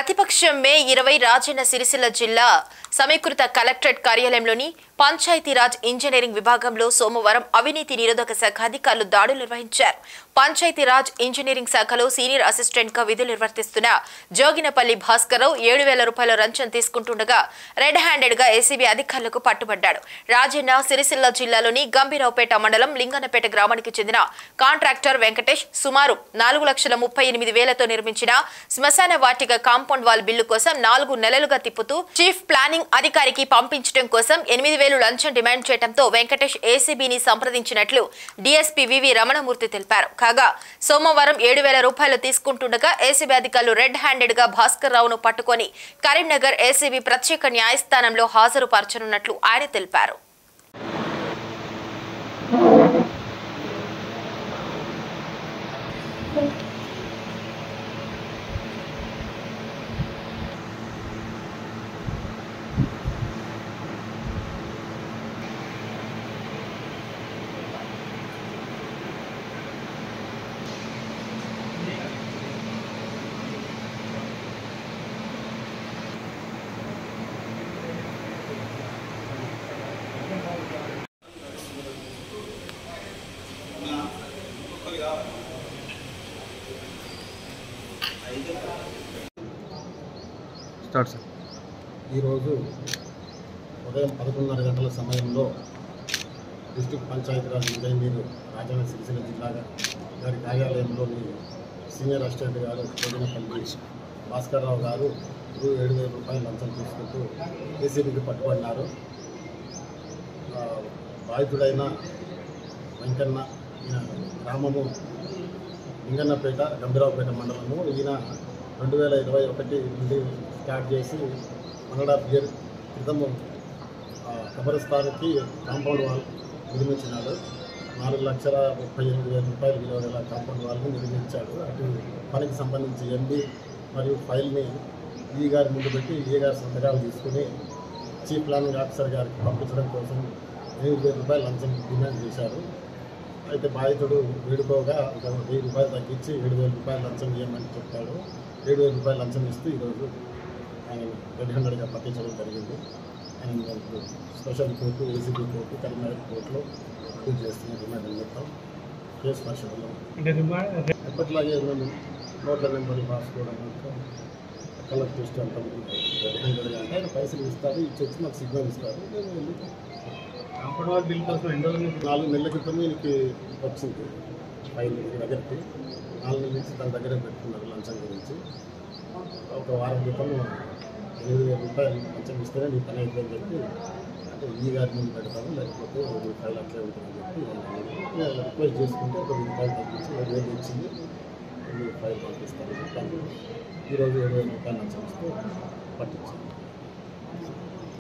ప్రతిపక్షం మే 20 రాజన్న సిరిసిల్ల జిల్లా సమీకృత కలెక్టరేట్ కార్యాలయంలోని పంచాయతీరాజ్ ఇంజనీరింగ్ విభాగంలో సోమవారం అవినీతి నిరోధక శాఖ అధికారులు దాడులు నిర్వహించారు. పంచాయతీరాజ్ ఇంజనీరింగ్ శాఖలో సీనియర్ అసిస్టెంట్ గా విధులు నిర్వర్తిస్తున్న జోగినపల్లి భాస్కరరావు 7,000 రూపాయల లంచం తీసుకుంటుండగా రెడ్ హ్యాండెడ్ గా ఏసీబీ అధికారులకు పట్టుబడ్డాడు. రాజన్న సిరిసిల్ల జిల్లాలోని గంభీరావుపేట మండలం లింగన్నపేట గ్రామానికి చెందిన కాంట్రాక్టర్ వెంకటేష్ సుమారు 4,38,000తో నిర్మించిన శ్మశాన వాటిక కాంపౌండ్ వాల్ బిల్లు కోసం 4 నెలలుగా తిప్పుతూ చీఫ్ ప్లానింగ్ అధికారికి పంపించడం కోసం 8,000 లంచం డిమాండ్ చేయడంతో వెంకటేష్ ఏసీబీని సంప్రదించినట్లు డీఎస్పీ వివి రమణమూర్తి తెలిపారు. కాగా సోమవారం 7,000 రూపాయలు తీసుకుంటుండగా ఏసీబీ అధికారులు రెడ్ హ్యాండెడ్ గా భాస్కర్ రావును పట్టుకొని కరీంనగర్ ఏసీబీ ప్రత్యేక న్యాయస్థానంలో హాజరుపరచనున్నట్లు ఆయన తెలిపారు. ఈరోజు ఉదయం 11:30 గంటల సమయంలో డిస్ట్రిక్ట్ పంచాయతీరాజ్ ఇంజనీర్ రాజన్న సిరిసిల్ల జిల్లా గారి కార్యాలయంలోని సీనియర్ అసిస్టెంట్ గారు జోగినపల్లి భాస్కర్రావు గారు 7,000 రూపాయలు లంచం తీసుకుంటూ ఏసీబీకి పట్టుబడినారు. బాధితుడైన వెంకన్న గ్రామము లింగన్నపేట గంభీరావుపేట మండలము. ఈయన 2021 నుండి స్టార్ట్ చేసి 1.5 year క్రితము కబరస్థానికి కాంపౌండ్ వాల్ నిర్మించినాడు. 4,38,000 రూపాయలు విలువ గల కాంపౌండ్ వాల్ని నిర్మించాడు. అటు పనికి సంబంధించి ఎంబీ మరియు ఫైల్ని ఈ గారి ముందు పెట్టి ఈ గారి సంతకాలు తీసుకుని చీఫ్ ప్లానింగ్ ఆఫీసర్ గారికి పంపించడం కోసం 8,000 రూపాయలు లంచం డిమాండ్ చేశారు. అయితే బాధితుడు వేడుకోగా ఒక 1,000 రూపాయలు తగ్గించి 7,000 రూపాయలు లంచం ఇవ్వమని చెప్పాడు. 7,000 రూపాయలు లంచం ఇస్తూ ఈరోజు ఆయన రెడ్ హ్యాండెడ్గా పట్టించడం జరిగింది. ఆయన special court, ACB court, Karimnagar కోర్టులో అప్పీల్ చేస్తున్న రిమాండ్ నిమిత్తం కేసు పరిశోధనలో ఎప్పటిలాగే మేము నోట్ల నెంబర్లు రాసుకోవడం కలర్ టెస్ట్ అంటాం. రెడ్ హ్యాండెడ్గా అంటే ఆయన పైసలు ఇస్తారు, ఇచ్చి మాకు సిగ్నల్ ఇస్తారు. మేము వెళ్ళి కాంపౌండ్ వాల్ బిల్ కోసం 4 నెలల క్రితం ఈయనకి వచ్చింది ఫైల్ దగ్గరికి. 4 నెలల నుంచి తన దగ్గర పెట్టుకున్నారు లంచం గురించి. ఒక వారం క్రితం 8,000 రూపాయలు లంచం ఇస్తేనే నీ పని అయిపోయిందని చెప్పి, అంటే ఈ గారి ముందు పెడతాము లేకపోతే ఈ ఫైల్ అట్లే ఉంటుందని చెప్పి రిక్వెస్ట్ చేసుకుంటే ఒక 1,000 రూపాయలు తగ్గించి 7,000 ఇచ్చింది. ఫైల్ పంపిస్తాను చెప్పాను. ఈరోజు 7,000 రూపాయలు లంచం ఇస్తూ పట్టించాను.